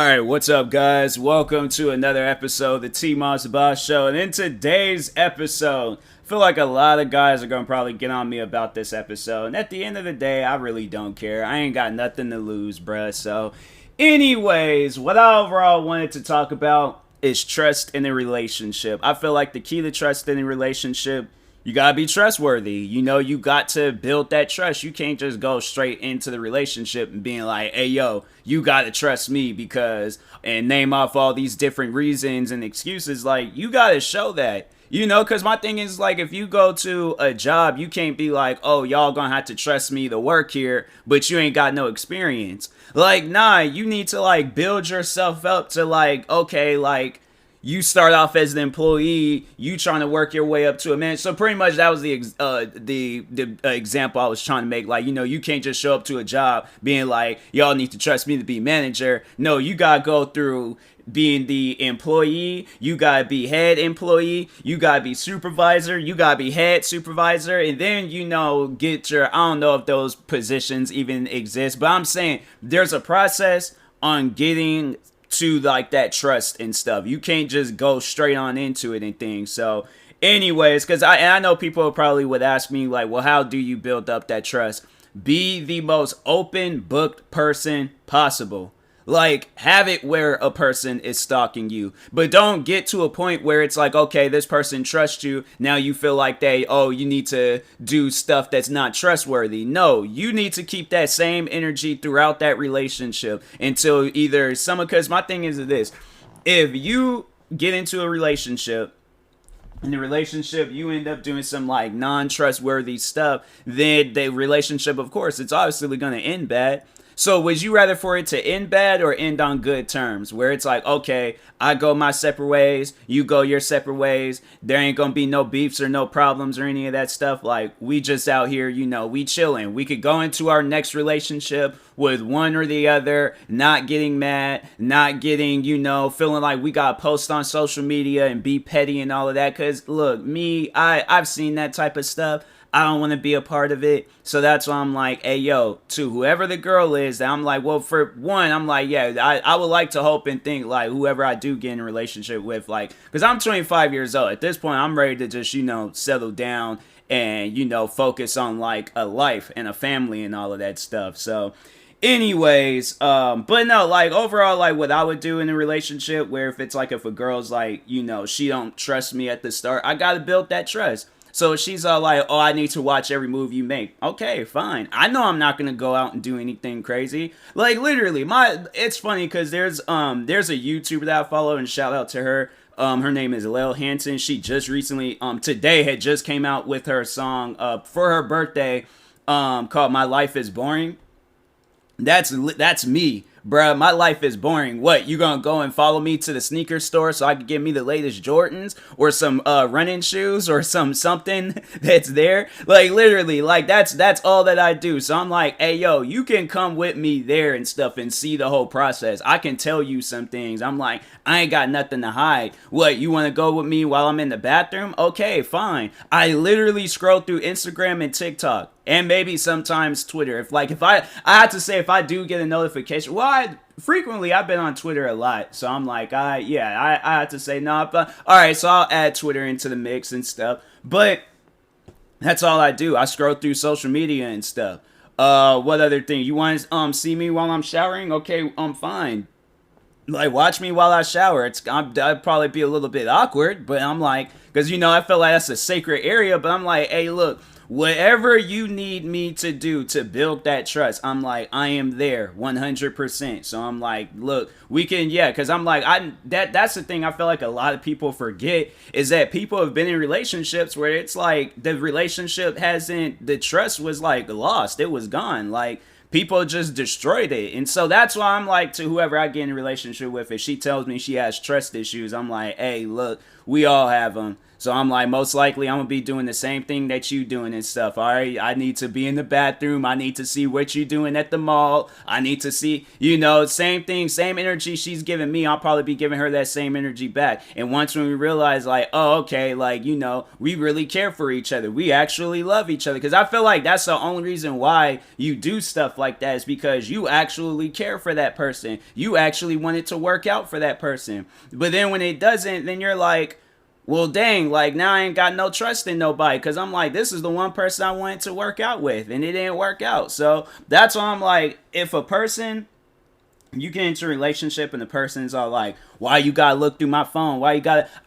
Alright, what's up, guys? Welcome to another episode of the TMossBoss Show. And in today's episode, I feel like a lot of guys are going to probably get on me about this episode. And at the end of the day, I really don't care. I ain't got nothing to lose, bruh. So, anyways, what I overall wanted to talk about is trust in a relationship. I feel like the key to trust in a relationship, you gotta be trustworthy. You know, you got to build that trust. You can't just go straight into the relationship and being like, hey, yo, you gotta trust me because, and name off all these different reasons and excuses. Like, you gotta show that. You know, because my thing is, like, if you go to a job, you can't be like, oh, y'all gonna have to trust me to work here, but you ain't got no experience. Like, nah, you need to, like, build yourself up to, like, okay, like, you start off as an employee, you trying to work your way up to a manager. So pretty much that was the example I was trying to make. Like, you know, you can't just show up to a job being like, y'all need to trust me to be manager. No, you gotta go through being the employee, you gotta be head employee, you gotta be supervisor, you gotta be head supervisor, and then, you know, get your, I don't know if those positions even exist, but I'm saying there's a process on getting to like that trust and stuff. You can't just go straight on into it and things. So anyways, because I know people probably would ask me like, well, how do you build up that trust? Be the most open booked person possible. Like, have it where a person is stalking you, but don't get to a point where it's like, okay, this person trusts you, now you feel like you need to do stuff that's not trustworthy. No, you need to keep that same energy throughout that relationship until either because my thing is this, if you get into a relationship, in the relationship you end up doing some like non-trustworthy stuff, then the relationship, of course, it's obviously going to end bad. So would you rather for it to end bad or end on good terms? Where it's like, okay, I go my separate ways, you go your separate ways. There ain't gonna be no beefs or no problems or any of that stuff. Like, we just out here, you know, we chilling. We could go into our next relationship with one or the other, not getting mad, not getting, you know, feeling like we gotta post on social media and be petty and all of that. Cause look, I've seen that type of stuff. I don't want to be a part of it. So that's why I'm like, hey, yo, to whoever the girl is, I'm like, well, for one, I'm like, yeah, I would like to hope and think like whoever I do get in a relationship with, like, because I'm 25 years old. At this point, I'm ready to just, you know, settle down and, you know, focus on like a life and a family and all of that stuff. So anyways, but no, like overall, like what I would do in a relationship where if a girl's like, you know, she don't trust me at the start, I got to build that trust. So she's all like, oh, I need to watch every move you make. Okay, fine. I know I'm not going to go out and do anything crazy. Like, literally, it's funny because there's a YouTuber that I follow, and shout out to her. Her name is Lil Hanson. She just recently, today had just came out with her song, for her birthday, called My Life is Boring. That's me. Bruh, my life is boring. What, you gonna go and follow me to the sneaker store so I can get me the latest Jordans or some running shoes or something that's there? Like, literally, like that's all that I do. So I'm like, hey, yo, you can come with me there and stuff and see the whole process. I can tell you some things. I'm like, I ain't got nothing to hide. What, you want to go with me while I'm in the bathroom? Okay, fine. I literally scroll through Instagram and TikTok. And maybe sometimes Twitter. If I have to say, if I do get a notification, well, I've been on Twitter a lot, so I'm like, I have to say no. But all right, so I'll add Twitter into the mix and stuff. But that's all I do. I scroll through social media and stuff. What other thing? You want to see me while I'm showering? Okay, I'm fine. Like, watch me while I shower. I'd probably be a little bit awkward, but I'm like, because, you know, I feel like that's a sacred area, but I'm like, hey, look, whatever you need me to do to build that trust, I'm like, I am there 100%. So I'm like, look, we can, yeah, because I'm like, that's the thing I feel like a lot of people forget is that people have been in relationships where it's like the the trust was like lost. It was gone. Like, people just destroyed it. And so that's why I'm like, to whoever I get in a relationship with, if she tells me she has trust issues, I'm like, hey, look, We all have them. So I'm like, most likely I'm gonna be doing the same thing that you doing and stuff. All right, I need to be in the bathroom. I need to see what you doing at the mall. I need to see, same thing, same energy she's giving me. I'll probably be giving her that same energy back. And once when we realize, like, oh, okay, like, we really care for each other. We actually love each other. Because I feel like that's the only reason why you do stuff like that, is because you actually care for that person. You actually want it to work out for that person. But then when it doesn't, then you're like, well, dang, like, now I ain't got no trust in nobody, because I'm like, this is the one person I wanted to work out with, and it didn't work out. So that's why I'm like, if a person, you get into a relationship and the person's all like, why you gotta look through my phone?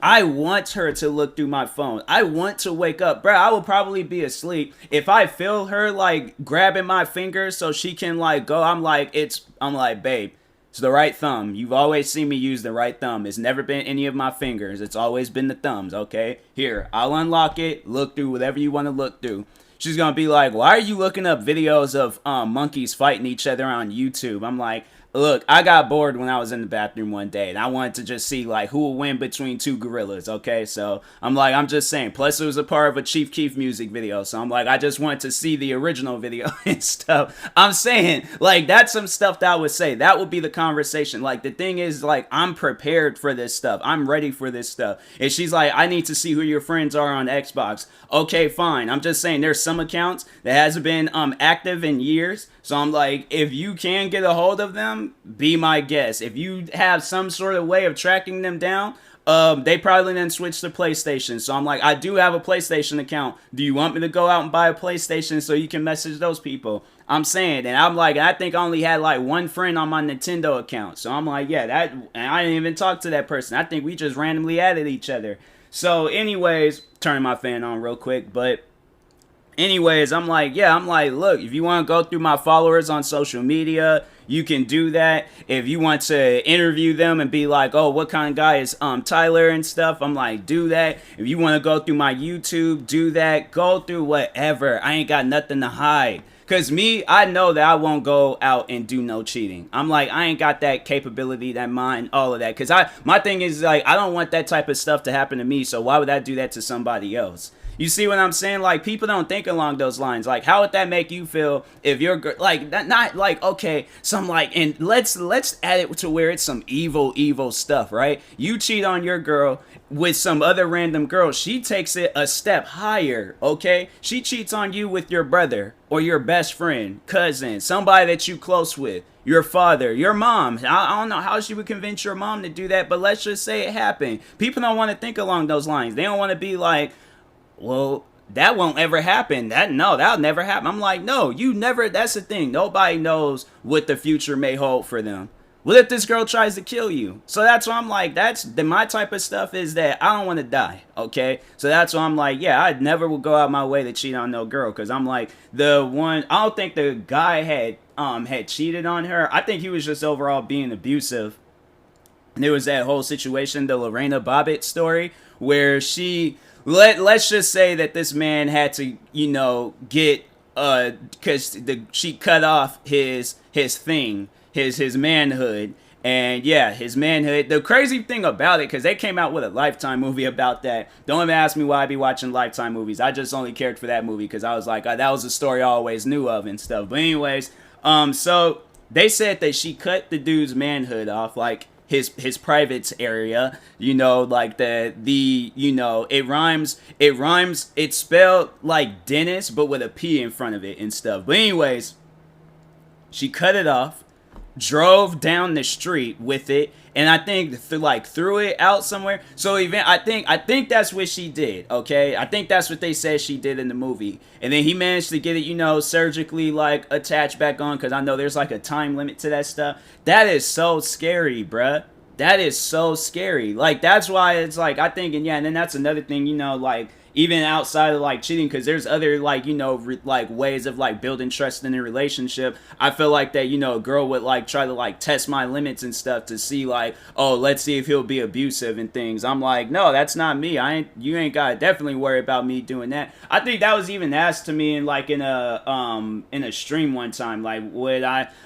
I want her to look through my phone. I want to wake up. Bro, I will probably be asleep. If I feel her, like, grabbing my fingers so she can, like, go, I'm like, babe, it's the right thumb. You've always seen me use the right thumb. It's never been any of my fingers. It's always been the thumbs, okay? Here, I'll unlock it. Look through whatever you want to look through. She's going to be like, why are you looking up videos of monkeys fighting each other on YouTube? I'm like, look, I got bored when I was in the bathroom one day, and I wanted to just see, like, who will win between two gorillas, okay? So, I'm just saying. Plus, it was a part of a Chief Keef music video, so I'm like, I just wanted to see the original video and stuff. I'm saying, like, that's some stuff that I would say. That would be the conversation. Like, the thing is, like, I'm prepared for this stuff. I'm ready for this stuff. And she's like, I need to see who your friends are on Xbox. Okay, fine. I'm just saying, there's some accounts that hasn't been active in years. So I'm like, if you can get a hold of them, be my guest. If you have some sort of way of tracking them down, they probably then switch to PlayStation. So I'm like, I do have a PlayStation account. Do you want me to go out and buy a PlayStation so you can message those people? I'm saying, and I'm like, I think I only had like one friend on my Nintendo account. So I'm like, yeah, and I didn't even talk to that person. I think we just randomly added each other. So anyways, turning my fan on real quick, but anyways, I'm like, look, if you want to go through my followers on social media, you can do that. If you want to interview them and be like, oh, what kind of guy is Tyler and stuff, I'm like, do that. If you want to go through my YouTube, do that. Go through whatever. I ain't got nothing to hide. Because me, I know that I won't go out and do no cheating. I'm like, I ain't got that capability, that mind, all of that. Because my thing is, like, I don't want that type of stuff to happen to me. So why would I do that to somebody else? You see what I'm saying? Like, people don't think along those lines. Like, how would that make you feel if you're, like, not like, okay, some, like, and let's add it to where it's some evil stuff, right? You cheat on your girl with some other random girl. She takes it a step higher, okay? She cheats on you with your brother or your best friend, cousin, somebody that you close with, your father, your mom. I don't know how she would convince your mom to do that, but let's just say it happened. People don't want to think along those lines. They don't want to be like, well, that won't ever happen. That'll never happen. I'm like, no, you never. That's the thing. Nobody knows what the future may hold for them. What if this girl tries to kill you? So that's why I'm like, my type of stuff is that I don't want to die. Okay. So that's why I'm like, yeah, I never will go out my way to cheat on no girl. Cause I'm like I don't think the guy had cheated on her. I think he was just overall being abusive. And there was that whole situation, the Lorena Bobbitt story, where let's just say that this man had to, get, because she cut off his thing, his manhood. And yeah, his manhood. The crazy thing about it, because they came out with a Lifetime movie about that. Don't even ask me why I be watching Lifetime movies. I just only cared for that movie because I was like, that was a story I always knew of and stuff. But anyways, so they said that she cut the dude's manhood off, like his privates area, like it rhymes, it's spelled like Dennis, but with a P in front of it and stuff. But anyways, she cut it off, drove down the street with it, and I think threw it out somewhere. So I think that's what she did. Okay, I think that's what they said she did in the movie. And then he managed to get it, surgically like attached back on, because I know there's like a time limit to that stuff. That is so scary, bruh. That is so scary. Like, that's why it's like, I think, and then that's another thing, like, even outside of like cheating, because there's other like like ways of like building trust in a relationship. I feel like that a girl would like try to like test my limits and stuff to see like, oh, let's see if he'll be abusive and things. I'm like, no, that's not me. You ain't gotta definitely worry about me doing that. I think that was even asked to me in like in a stream one time. Like,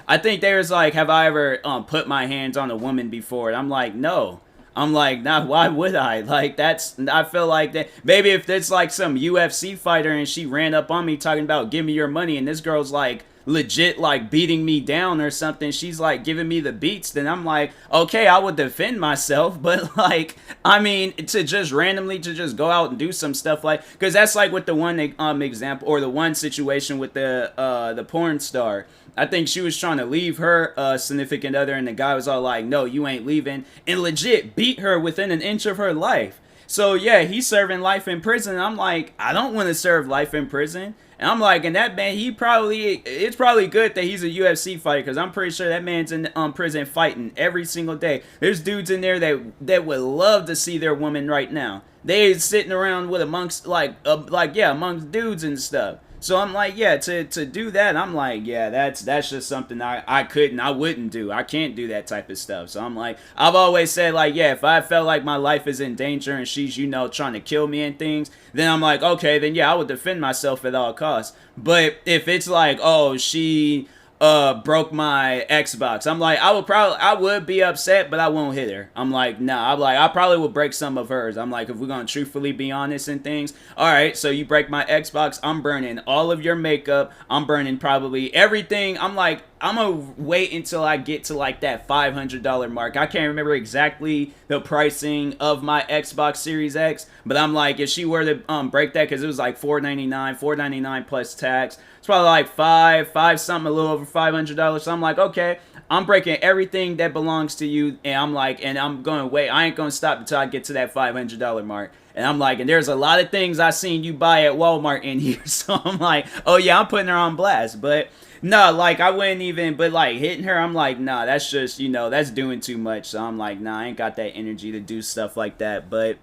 I think there's like, have I ever put my hands on a woman before? And I'm like, no. I'm like, nah, why would I? Like, I feel like that. Maybe if it's like some UFC fighter and she ran up on me talking about give me your money, and this girl's like legit like beating me down or something, she's like giving me the beats, then I'm like, okay, I would defend myself. But like, I mean, to just randomly to just go out and do some stuff, like, because that's like with the one example, or the one situation with the porn star. I think she was trying to leave her significant other, and the guy was all like, no, you ain't leaving, and legit beat her within an inch of her life. So yeah, he's serving life in prison. I'm like, I don't want to serve life in prison. And I'm like, and that man, it's probably good that he's a UFC fighter, because I'm pretty sure that man's in prison fighting every single day. There's dudes in there that would love to see their woman right now. They sitting around with amongst amongst dudes and stuff. So I'm like, yeah, to do that, I'm like, yeah, that's just something I wouldn't do. I can't do that type of stuff. So I'm like, I've always said, like, yeah, if I felt like my life is in danger and she's, trying to kill me and things, then I'm like, okay, then yeah, I would defend myself at all costs. But if it's like, oh, she broke my Xbox, I'm like, I would be upset, but I won't hit her. I'm like, nah, I probably would break some of hers. I'm like, if we're gonna truthfully be honest and things, all right, so you break my Xbox, I'm burning all of your makeup, I'm burning probably everything. I'm like, I'm gonna wait until I get to like that $500 mark. I can't remember exactly the pricing of my Xbox Series X, but I'm like, if she were to break that, because it was like $499 plus tax, it's probably like five something, a little over $500. So I'm like, okay, I'm breaking everything that belongs to you, and I'm like, and I'm gonna wait. I ain't gonna stop until I get to that $500 mark. And I'm like, and there's a lot of things I seen you buy at Walmart in here. So I'm like, oh yeah, I'm putting her on blast. But no, like, I wouldn't even, but like hitting her, I'm like, nah, that's just, that's doing too much. So I'm like, nah, I ain't got that energy to do stuff like that. But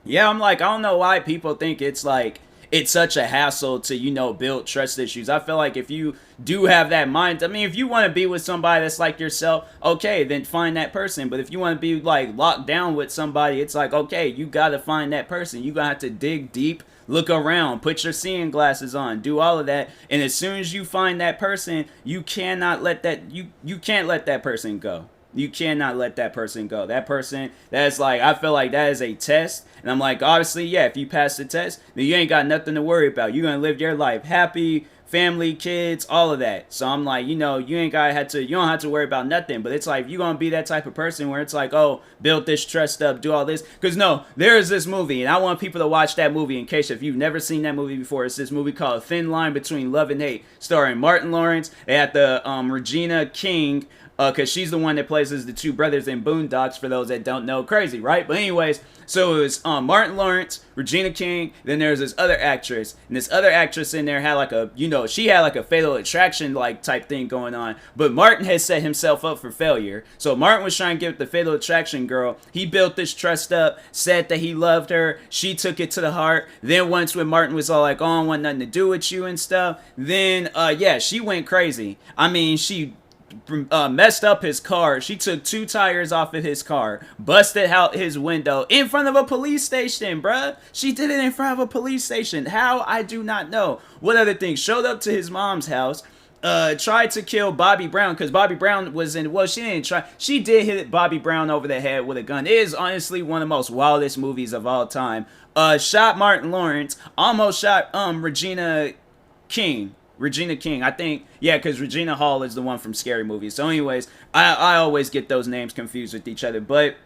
yeah, I'm like, I don't know why people think it's like, it's such a hassle to, build trust issues. I feel like if you do have that mind, I mean, if you want to be with somebody that's like yourself, okay, then find that person. But if you want to be like locked down with somebody, it's like, okay, you got to find that person. You got to have to dig deep, look around, put your seeing glasses on, do all of that. And as soon as you find that person, you cannot let that, you can't let that person go. You cannot let that person go. That person, that's like, I feel like that is a test. And I'm like, obviously, yeah, if you pass the test, then you ain't got nothing to worry about. You're going to live your life happy, family, kids, all of that. So I'm like, you don't have to worry about nothing. But it's like, you're going to be that type of person where it's like, oh, build this trust up, do all this. Because no, there is this movie, and I want people to watch that movie in case if you've never seen that movie before. It's this movie called Thin Line Between Love and Hate, starring Martin Lawrence. They had the Regina King, because she's the one that plays as the two brothers in Boondocks, for those that don't know. Crazy, right? But anyways, so it was Martin Lawrence, Regina King, then there's this other actress, and this other actress in there had like a, she had like a Fatal Attraction like type thing going on, but Martin had set himself up for failure. So Martin was trying to get the Fatal Attraction girl. He built this trust up, said that he loved her, she took it to the heart. Then once when Martin was all like, oh, I don't want nothing to do with you and stuff, then yeah, she went crazy. I mean, she messed up his car. She took 2 tires off of his car, busted out his window in front of a police station, bruh. She did it in front of a police station. How? I do not know. What other thing? Showed up to his mom's house, tried to kill Bobby Brown, because Bobby Brown was in, well, she didn't try, she did hit Bobby Brown over the head with a gun. It is honestly one of the most wildest movies of all time. Shot Martin Lawrence, almost shot Regina King, I think, yeah, because Regina Hall is the one from Scary Movie. So anyways, I always get those names confused with each other, but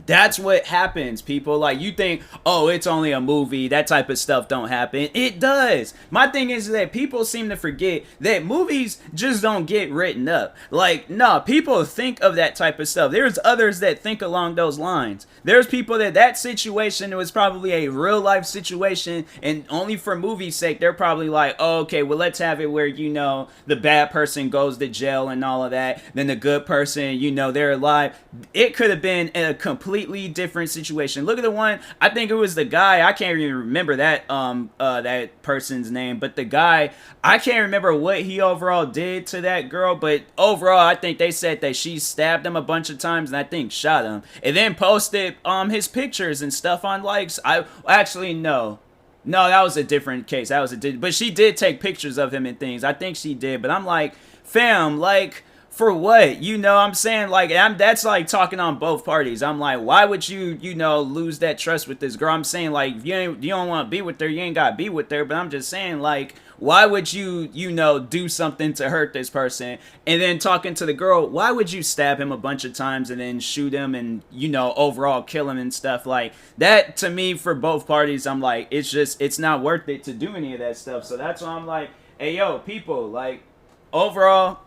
that's what happens, people. Like, you think, oh, it's only a movie, that type of stuff don't happen. It does. My thing is that people seem to forget that movies just don't get written up. Like, no, people think of that type of stuff. There's others that think along those lines. There's people that situation was probably a real life situation, and only for movie's sake, they're probably like, oh, okay, well, let's have it where, the bad person goes to jail and all of that, then the good person, they're alive. It could have been a completely different situation. Look at the one, I think it was the guy, I can't even remember that that person's name, but the guy, I can't remember what he overall did to that girl, but overall I think they said that she stabbed him a bunch of times and I think shot him, and then posted his pictures and stuff on likes. I actually no, that was a different case. But she did take pictures of him and things. I think she did, but I'm like, fam, like, For what? You know, I'm saying, like, that's like talking on both parties. I'm like, why would you, lose that trust with this girl? I'm saying, like, you don't want to be with her, you ain't got to be with her. But I'm just saying, like, why would you, do something to hurt this person? And then talking to the girl, why would you stab him a bunch of times and then shoot him and, overall kill him and stuff? Like, that to me, for both parties, I'm like, it's not worth it to do any of that stuff. So that's why I'm like, hey, yo, people, like, overall,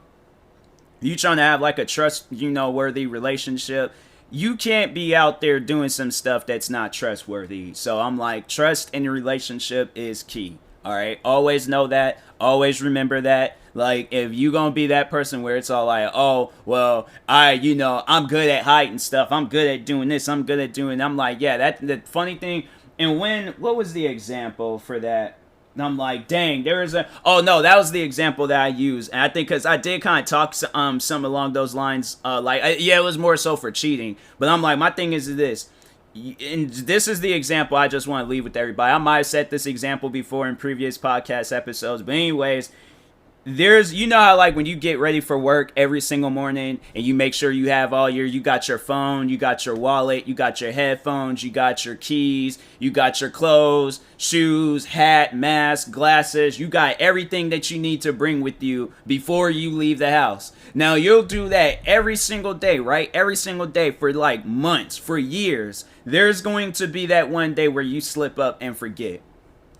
you trying to have like a worthy relationship, you can't be out there doing some stuff that's not trustworthy. So I'm like, trust in a relationship is key. All right, always know that, always remember that. Like, if you gonna be that person where it's all like, oh, well, I'm good at hiding stuff, I'm good at doing this, I'm good at doing, I'm like, yeah, that the funny thing. And what was the example for that? And I'm like, dang, there is oh no, that was the example that I used. And I think because I did kind of talk some along those lines, it was more so for cheating. But I'm like, my thing is this. And this is the example I just want to leave with everybody. I might have set this example before in previous podcast episodes. But anyways, you know how like when you get ready for work every single morning and you make sure you have you got your phone, you got your wallet, you got your headphones, you got your keys, you got your clothes, shoes, hat, mask, glasses, you got everything that you need to bring with you before you leave the house. Now you'll do that every single day, right? Every single day for like months, for years. There's going to be that one day where you slip up and forget.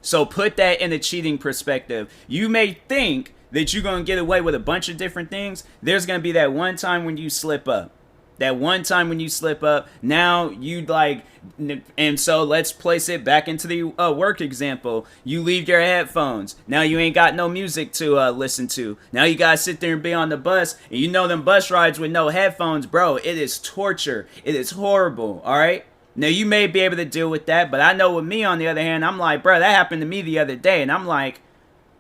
So put that in a cheating perspective. You may think that you're going to get away with a bunch of different things. There's going to be that one time when you slip up. That one time when you slip up, now you like, and so let's place it back into the work example. You leave your headphones. Now you ain't got no music to listen to. Now you got to sit there and be on the bus. And you know them bus rides with no headphones, bro, it is torture. It is horrible, all right? Now, you may be able to deal with that, but I know with me, on the other hand, I'm like, bro, that happened to me the other day, and I'm like,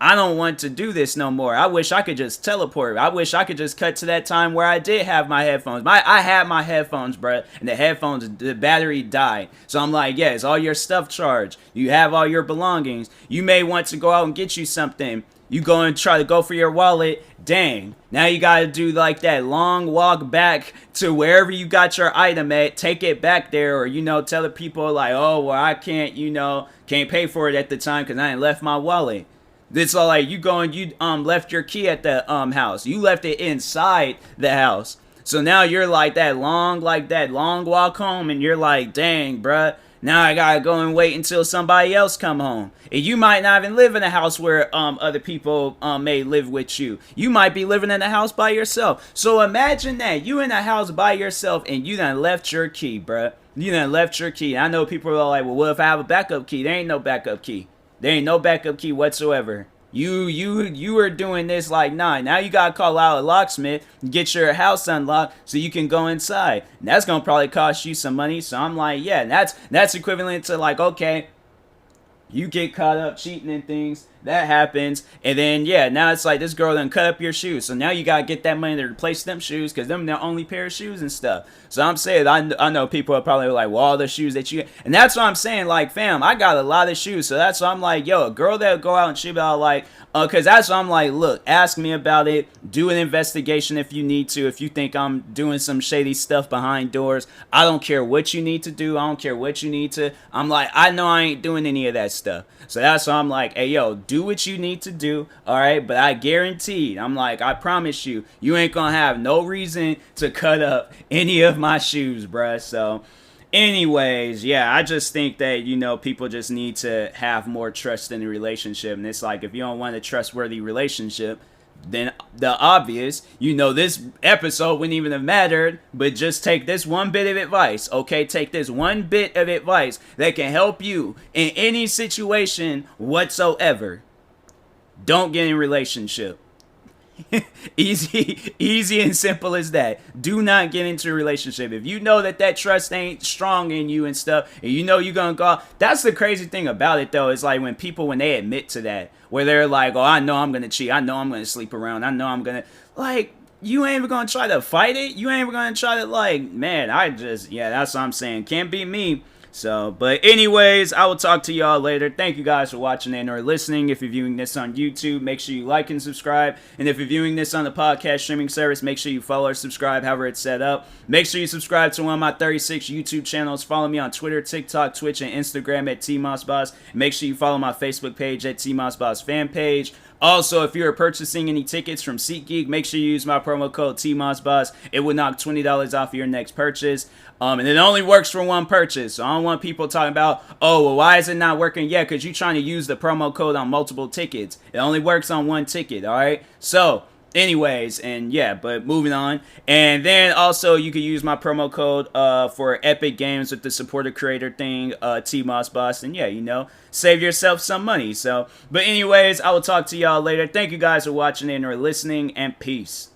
I don't want to do this no more. I wish I could just teleport. I wish I could just cut to that time where I did have my headphones. I had my headphones, bro, and the battery died. So I'm like, yeah, it's all your stuff charged. You have all your belongings. You may want to go out and get you something. You go and try to go for your wallet. Dang. Now you got to do like that long walk back to wherever you got your item at. Take it back there, or, tell the people like, oh, well, I can't, can't pay for it at the time because I ain't left my wallet. It's all like you left your key at the house. You left it inside the house. So now you're like that long walk home, and you're like, dang, bruh. Now I gotta go and wait until somebody else come home. And you might not even live in a house where other people may live with you. You might be living in a house by yourself. So imagine that. You in a house by yourself and you done left your key, bruh. You done left your key. I know people are like, well, what if I have a backup key? There ain't no backup key. There ain't no backup key whatsoever. You are doing this like, nah. Now you gotta call out a locksmith, get your house unlocked so you can go inside. And that's gonna probably cost you some money. So I'm like, yeah, that's equivalent to like, okay, you get caught up cheating and things. That happens. And then, yeah, now it's like this girl done cut up your shoes. So now you got to get that money to replace them shoes because them the only pair of shoes and stuff. So I'm saying, I know people are probably like, well, all the shoes that you get. And that's what I'm saying. Like, fam, I got a lot of shoes. So that's why I'm like, yo, a girl that'll go out and she be all like, because that's what I'm like, look, ask me about it. Do an investigation if you need to. If you think I'm doing some shady stuff behind doors, I don't care what you need to do. I don't care what you need to. I'm like, I know I ain't doing any of that stuff. So that's why I'm like, hey, yo, do what you need to do, all right? But I guaranteed, I'm like, I promise you, you ain't gonna have no reason to cut up any of my shoes, bruh. So anyways, yeah, I just think that, people just need to have more trust in the relationship. And it's like, if you don't want a trustworthy relationship, then the obvious, this episode wouldn't even have mattered, but just take this one bit of advice, okay? Take this one bit of advice that can help you in any situation whatsoever. Don't get in a relationship. Easy and simple as that. Do not get into a relationship. If you know that trust ain't strong in you and stuff, and you're gonna go, that's the crazy thing about it though, is like when they admit to that, where they're like, oh, I know I'm gonna cheat, I know I'm gonna sleep around, I know I'm gonna, like, you ain't even gonna try to fight it. You ain't even gonna try to, like, man, that's what I'm saying. Can't be me. So, but anyways, I will talk to y'all later. Thank you guys for watching and or listening. If you're viewing this on YouTube, make sure you like and subscribe. And if you're viewing this on the podcast streaming service, make sure you follow or subscribe however it's set up. Make sure you subscribe to one of my 36 YouTube channels. Follow me on Twitter, TikTok, Twitch, and Instagram at TMossBoss. Make sure you follow my Facebook page at TMossBoss fan page. Also, if you're purchasing any tickets from SeatGeek, make sure you use my promo code TMossBoss. It will knock $20 off your next purchase. And it only works for one purchase. So I don't want people talking about, oh, well, why is it not working? Yeah, because you're trying to use the promo code on multiple tickets. It only works on one ticket, all right? So, anyways, and yeah, but moving on. And then also you can use my promo code for Epic Games with the supporter creator thing, TMossBoss. And yeah, you know, save yourself some money. So, but anyways, I will talk to y'all later. Thank you guys for watching and or listening, and peace.